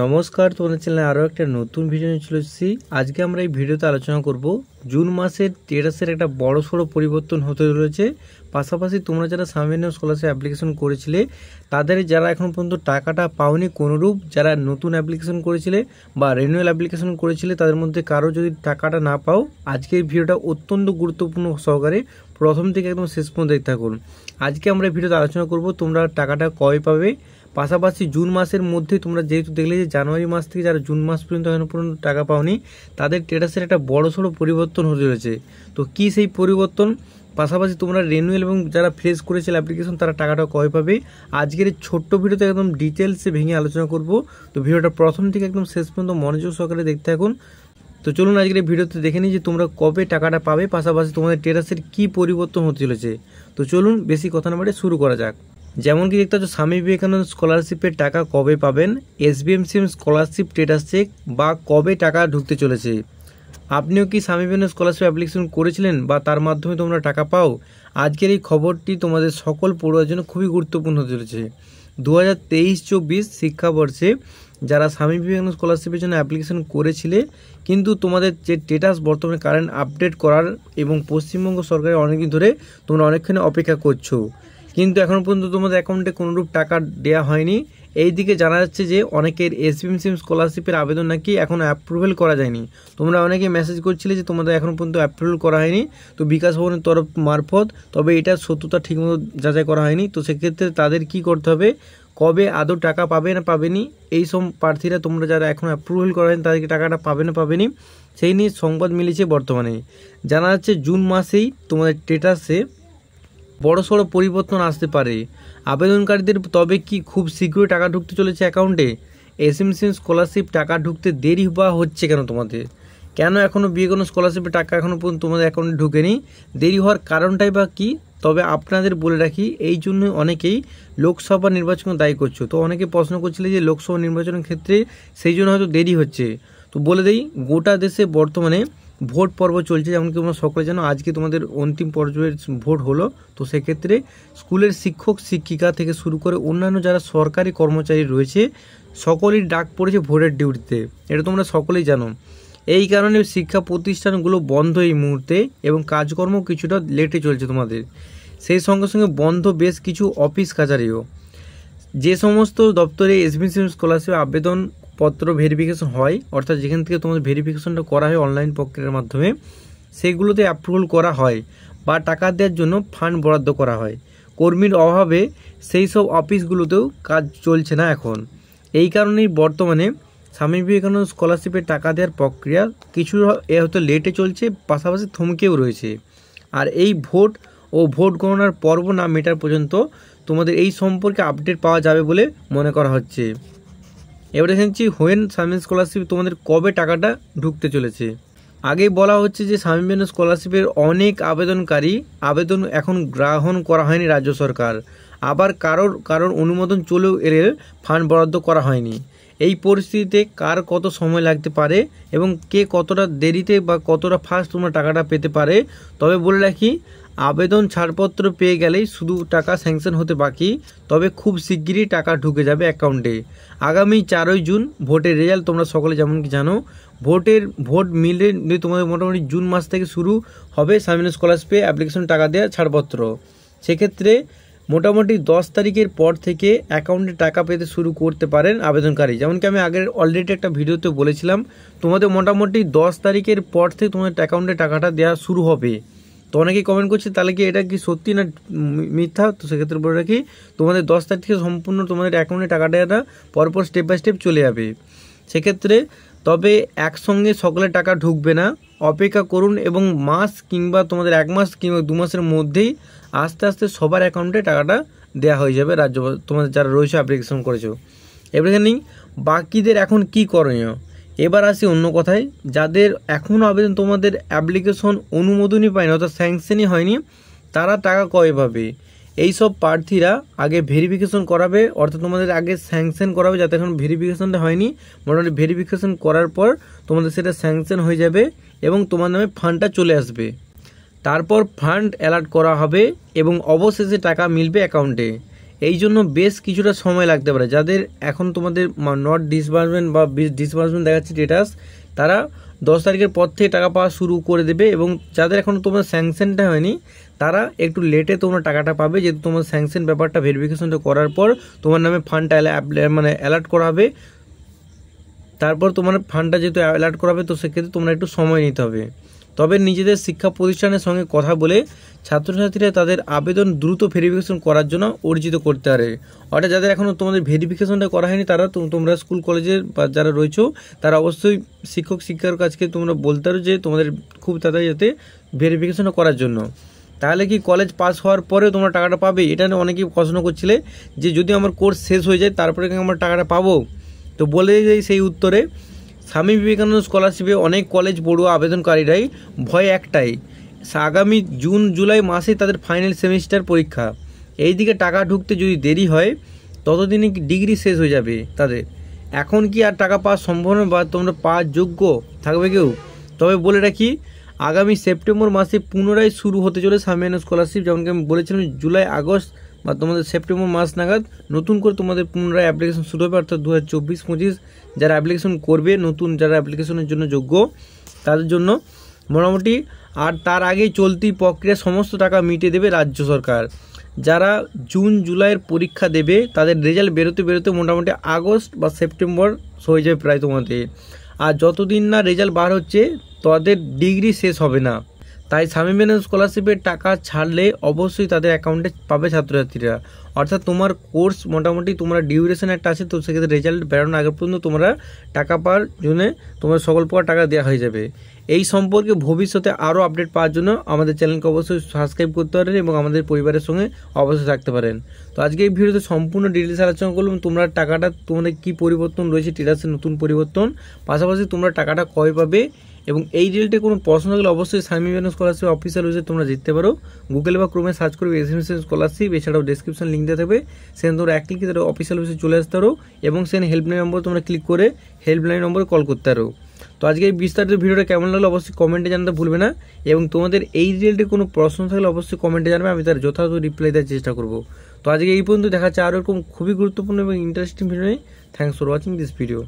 নমস্কার, তোমাদের চ্যানেলে আরও একটা নতুন ভিডিও নিয়ে চলে এসেছি। আজকে আমরা এই ভিডিওতে আলোচনা করব জুন মাসের স্ট্যাটাসের একটা বড়সড় পরিবর্তন হতে চলেছে। পাশাপাশি তোমরা যারা সামান্য স্কলারশিপ অ্যাপ্লিকেশন করেছিলে তাদের যারা এখন পর্যন্ত টাকাটা পাওনি কোনোরূপ, যারা নতুন অ্যাপ্লিকেশন করেছিলে বা রিনিউয়াল অ্যাপ্লিকেশন করেছিলে তাদের মধ্যে কারো যদি টাকাটা না পাও, আজকে এই ভিডিওটা অত্যন্ত গুরুত্বপূর্ণ সহকারে প্রথম থেকে একদম শেষ পর্যন্ত দেখতে থাকুন। আজকে আমরা এই ভিডিওতে আলোচনা করব তোমরা টাকাটা কবে পাবে। পাশাপাশি জুন মাসের মধ্যে তোমরা যেহেতু দেখলে যে জানুয়ারি মাস থেকে যারা জুন মাস পর্যন্ত এখন পর্যন্ত টাকা পাওনি তাদের স্ট্যাটাসের একটা বড়সড় পরিবর্তন হতে চলেছে। তো কি সেই পরিবর্তন, পাশাপাশি তোমরা রিনিউয়াল এবং যারা ফ্রেশ করেছিল অ্যাপ্লিকেশন তারা টাকাটা কবে পাবে, আজকের এই ছোট্ট ভিডিওতে একদম ডিটেলসে ভেঙে আলোচনা করব। তো ভিডিওটা প্রথম থেকে একদম শেষ পর্যন্ত মনোযোগ সহকারে দেখতে থাকুন। তো চলুন আজকের এই ভিডিওতে দেখে নিই যে তোমরা কবে টাকাটা পাবে, পাশাপাশি তোমাদের স্ট্যাটাসের কী পরিবর্তন হতে চলেছে। তো চলুন বেশি কথা না বাড়িয়ে শুরু করা যাক। যেমন কি দেখতে পাচ্ছ, স্বামী বিবেকানন্দ স্কলারশিপের টাকা কবে পাবেন, SBMCM স্কলারশিপ স্ট্যাটাস চেক বা কবে টাকা ঢুকতে চলেছে। আপনিও কি স্বামী বিবেকানন্দ স্কলারশিপ অ্যাপ্লিকেশন করেছিলেন বা তার মাধ্যমে তোমরা টাকা পাও? আজকের এই খবরটি তোমাদের সকল পড়ুয়ার জন্য খুবই গুরুত্বপূর্ণ হতে চলেছে। 2023-24 শিক্ষাবর্ষে যারা স্বামী বিবেকানন্দ স্কলারশিপের জন্য অ্যাপ্লিকেশন করেছিলে কিন্তু তোমাদের যে স্ট্যাটাস বর্তমানে কারেন্ট আপডেট করার এবং পশ্চিমবঙ্গ সরকারের অনেকদিন ধরে তোমরা অনেকখানি অপেক্ষা করছো, কিন্তু এখনও পর্যন্ত তোমাদের অ্যাকাউন্টে কোনোরূপ টাকা দেওয়া হয়নি। এই দিকে জানা যাচ্ছে যে অনেকের SBMCM স্কলারশিপের আবেদন নাকি এখনও অ্যাপ্রুভেল করা যায়নি। তোমরা অনেকে মেসেজ করছিলে যে তোমাদের এখনও পর্যন্ত অ্যাপ্রুভেল করা হয়নি, তো বিকাশ ভবনের তরফ মারফত, তবে এটা সত্যতা ঠিকমতো যাচাই করা হয়নি। তো সেক্ষেত্রে তাদের কি করতে হবে, কবে আদৌ টাকা পাবে না পাবেনি, এই সব প্রার্থীরা তোমরা যারা এখনও অ্যাপ্রুভেল করা হয়নি তাদেরকে টাকাটা পাবে না পাবেনি সেই নিয়ে সংবাদ মিলেছে। বর্তমানে জানা যাচ্ছে জুন মাসেই তোমাদের স্ট্যাটাসে বড়সড় পরিবর্তন আসতে পারে আবেদনকারীদের। তবে কি খুব শীঘ্রই টাকা ঢুকতে চলেছে অ্যাকাউন্টে? SBMCM স্কলারশিপ টাকা ঢুকতে দেরি বা হচ্ছে কেন তোমাদের? কেন এখনও বিবেকানন্দ স্কলারশিপের টাকা এখনও পর্যন্ত তোমাদের অ্যাকাউন্টে ঢুকেনি? দেরি হওয়ার কারণটাই বা কী? তবে আপনাদের বলে রাখি, এই জন্য অনেকেই লোকসভা নির্বাচনকে দায়ী করছো। তো অনেকে প্রশ্ন করছিলে যে লোকসভা নির্বাচনের ক্ষেত্রে সেই জন্য হয়তো দেরি হচ্ছে। তো বলে দেই, গোটা দেশে বর্তমানে ভোট পর্ব চলছে। যেমনকি তোমরা সকলে জানো আজকে তোমাদের অন্তিম পর্যায়ের ভোট হলো। তো সেক্ষেত্রে স্কুলের শিক্ষক শিক্ষিকা থেকে শুরু করে অন্যান্য যারা সরকারি কর্মচারী রয়েছে সকলেই ডাক পড়েছে ভোটের ডিউটিতে, এটা তোমরা সকলেই জানো। এই কারণে শিক্ষা প্রতিষ্ঠানগুলো বন্ধ এই মুহূর্তে এবং কাজকর্ম কিছুটা লেটে চলছে তোমাদের। সেই সঙ্গে সঙ্গে বন্ধ বেশ কিছু অফিস কাছারিও। যে সমস্ত দপ্তরে SBMCM স্কলারশিপ আবেদন পত্র ভেরিফিকেশন হয়, অর্থাৎ যেখান থেকে তোমাদের ভেরিফিকেশনটা করা হয় অনলাইন প্রক্রিয়ার মাধ্যমে, সেগুলোতে অ্যাপ্রুভাল করা হয় বা টাকা দেওয়ার জন্য ফান্ড বরাদ্দ করা হয়। কর্মীর অভাবে সেই সব অফিসগুলোতেও কাজ চলছে না এখন। এই কারণেই বর্তমানে স্বামী বিবেকানন্দ স্কলারশিপের টাকা দেওয়ার প্রক্রিয়া কিছু হয়তো লেটে চলছে, পাশাপাশি থমকেও রয়েছে। আর এই ভোট গণনার পর্ব না মেটার পর্যন্ত তোমাদের এই সম্পর্কে আপডেট পাওয়া যাবে বলে মনে করা হচ্ছে। এবারে দেখছি হোয়েন স্বামী স্কলারশিপ তোমাদের কবে টাকাটা ঢুকতে চলেছে। আগেই বলা হচ্ছে যে স্বামী বিবেকানন্দ স্কলারশিপের অনেক আবেদন এখন গ্রহণ করা হয়নি রাজ্য সরকার, আবার কারোর অনুমোদন চলেও এলে ফান্ড বরাদ্দ করা হয়নি। এই পরিস্থিতিতে কার কত সময় লাগতে পারে এবং কে কতটা দেরিতে বা কতটা ফাস্ট তোমরা টাকাটা পেতে পারে। তবে বলে রাখি, আবেদন ছাড়পত্র পেয়ে গেলেই শুধু টাকা স্যাংশন হতে বাকি, তবে খুব শিগগিরই টাকা ঢুকে যাবে অ্যাকাউন্টে। আগামী 4ই জুন ভোটের রেজাল্ট তোমরা সকলে যেমন কি জানো, ভোট মিলে তোমাদের মোটামুটি জুন মাস থেকে শুরু হবে স্বামী স্কলারশিপে অ্যাপ্লিকেশন টাকা দেওয়া ছাড়পত্র। সেক্ষেত্রে মোটামুটি 10 তারিখের পর থেকে অ্যাকাউন্টে টাকা পেতে শুরু করতে পারেন আবেদনকারী। যেমনকি আমি আগের অলরেডি একটা ভিডিওতে বলেছিলাম, তোমাদের মোটামুটি 10 তারিখের পর থেকে তোমাদের অ্যাকাউন্টে টাকাটা দেওয়া শুরু হবে। তো অনেকেই কমেন্ট করছে তাহলে কি এটা কি সত্যি না মিথ্যা। তো সেক্ষেত্রে বলে রাখি, তোমাদের 10 তারিখ থেকে সম্পূর্ণ তোমাদের অ্যাকাউন্টে টাকাটা পরপর স্টেপ বাই স্টেপ চলে যাবে। সেক্ষেত্রে তবে একসঙ্গে সকলের টাকা ঢুকবে না, অপেক্ষা করুন এবং মাস কিংবা তোমাদের 1 মাস কিংবা 2 মাসের মধ্যেই আস্তে আস্তে সবার অ্যাকাউন্টে টাকাটা দেওয়া হয়ে যাবে রাজ্য তোমাদের যারা রয়েছে অ্যাপ্লিকেশন করেছো। এবারে নেই বাকিদের এখন কি করণীয়। এবার আসি অন্য কথায়, যাদের এখনও আবেদন তোমাদের অ্যাপ্লিকেশন অনুমোদনই পায়নি অর্থাৎ স্যাংশনই হয়নি, তারা টাকা কবে পাবে? এইসব প্রার্থীরা আগে ভেরিফিকেশন করাবে, অর্থাৎ তোমাদের আগে স্যাংশন করাবে। যাতে এখন ভেরিফিকেশনটা হয়নি, মোটামুটি ভেরিফিকেশন করার পর তোমাদের সেটা স্যাংশন হয়ে যাবে এবং তোমার নামে ফান্ডটা চলে আসবে। তারপর ফান্ড অ্যালার্ট করা হবে এবং অবশেষে টাকা মিলবে অ্যাকাউন্টে। এই জন্য বেশ কিছুটা সময় লাগতে পারে। যাদের এখন তোমাদের নট ডিসবার্সমেন্ট বা ডিসবার্সমেন্ট দেখাচ্ছে স্ট্যাটাস, তারা 10 তারিখের পর থেকে টাকা পাওয়া শুরু করে দেবে। এবং যাদের এখন তোমার স্যাংশনটা হয়নি তারা একটু লেটে তোমরা টাকাটা পাবে, যেহেতু তোমার স্যাংশন ব্যাপারটা ভেরিফিকেশনটা করার পর তোমার নামে ফান্ডটা অ্যালার্ট করা হবে। তারপর তোমার ফান্ডটা যেহেতু অ্যালার্ট করা হবে, তো সেক্ষেত্রে তোমরা একটু সময় নিতে হবে। তবে নিজেদের শিক্ষা প্রতিষ্ঠানের সঙ্গে কথা বলে ছাত্রছাত্রীরা তাদের আবেদন দ্রুত ভেরিফিকেশন করার জন্য অর্জিত করতে পারে। অর্থাৎ যাদের এখনও তোমাদের ভেরিফিকেশনটা করা হয়নি তারা তোমরা স্কুল কলেজের বা যারা রয়েছো তারা অবশ্যই শিক্ষক শিক্ষার কাছকে তোমরা বলতে পারো যে তোমাদের খুব তাড়াতাড়ি যাতে ভেরিফিকেশনটা করার জন্য। তাহলে কি কলেজ পাস হওয়ার পরেও তোমরা টাকাটা পাবে? এটা নিয়ে অনেকেই প্রশ্ন করছিলে যে যদি আমার কোর্স শেষ হয়ে যায় তারপরে কি আমরা টাকাটা পাবো? তো বলে যাই সেই উত্তরে, স্বামী বিবেকানন্দ স্কলারশিপে অনেক কলেজ পড়ুয়া আবেদনকারীরাই ভয় একটাই, আগামী জুন জুলাই মাসে তাদের ফাইনাল সেমিস্টার পরীক্ষা। এই দিকে টাকা ঢুকতে যদি দেরি হয় ততদিনে ডিগ্রি শেষ হয়ে যাবে তাদের। এখন কি আর টাকা পাওয়ার সম্ভাবনা বা তোমরা পাওয়ার যোগ্য থাকবে কেউ? তবে বলে রাখি, আগামী সেপ্টেম্বর মাসে পুনরায় শুরু হতে চলে স্বামী স্কলারশিপ। যেমনকি আমি বলেছিলাম জুলাই আগস্ট বা তোমাদের সেপ্টেম্বর মাস নাগাদ নতুন করে তোমাদের পুনরায় অ্যাপ্লিকেশন শুরু হবে। অর্থাৎ 2024-25 যারা অ্যাপ্লিকেশন করবে, নতুন যারা অ্যাপ্লিকেশনের জন্য যোগ্য তাদের জন্য মোটামুটি। আর তার আগেই চলতি প্রক্রিয়া সমস্ত টাকা মিটিয়ে দেবে রাজ্য সরকার। যারা জুন জুলাইয়ের পরীক্ষা দেবে তাদের রেজাল্ট বেরোতে মোটামুটি আগস্ট বা সেপ্টেম্বর হয়ে যাবে প্রায় তোমাদের। আর যতদিন না রেজাল্ট বার হচ্ছে তাদের ডিগ্রি শেষ হবে না। তাই স্বামী বিবেকানন্দ স্কলারশিপের টাকা ছাড়লে অবশ্যই তাদের অ্যাকাউন্টে পাবে ছাত্রছাত্রীরা। অর্থাৎ তোমার কোর্স মোটামুটি তোমরা ডিউরেশন একটা আছে, তো সেক্ষেত্রে রেজাল্ট বেরোনোর আগে পর্যন্ত তোমরা টাকা পাওয়ার জন্য তোমার সকল প্রকার টাকা দেওয়া হয়ে যাবে। এই সম্পর্কে ভবিষ্যতে আরও আপডেট পাওয়ার জন্য আমাদের চ্যানেলকে অবশ্যই সাবস্ক্রাইব করতে পারেন এবং আমাদের পরিবারের সঙ্গে অবশ্যই থাকতে পারেন। তো আজকে এই ভিডিওতে সম্পূর্ণ ডিটেলস আলোচনা করলাম তোমরা টাকাটা তোমাদের কী পরিবর্তন রয়েছে, স্ট্যাটাসের নতুন পরিবর্তন, পাশাপাশি তোমরা টাকাটা কবে পাবে। এবং এই রিলেটেড কোনো প্রশ্ন থাকলে অবশ্যই Swami Vivekananda scholarship official website তোমরা জিততে পারো। গুগল বা ক্রোমে সার্চ করবে এসএমএস স্কলারশিপ, এছাড়াও ডেসক্রিপশন লিঙ্ক দেওয়া থাকবে, সেখানে তোমরা এক ক্লিকে তারা অফিসিয়াল ওয়েবসাইট চলে আসতে পারো এবং সেখানে হেল্পলাইন নম্বর তোমরা ক্লিক করে হেল্পলাইন নম্বরে কল করতে পারো। তো আজকে এই বিস্তারিত ভিডিওটা কেমন লাগলো অবশ্যই কমেন্টে জানাতে ভুলবে না। এবং তোমাদের এই রিলেটেড কোনো প্রশ্ন থাকলে অবশ্যই কমেন্টে জানাবে, আমি তার যথাযথ রিপ্লাই দেওয়ার চেষ্টা করবো। তো আজকে এই পর্যন্ত দেখা যাচ্ছে আরও এরকম খুবই গুরুত্বপূর্ণ এবং ইন্টারেস্টিং ভিডিও নিয়ে। Thanks for watching this video.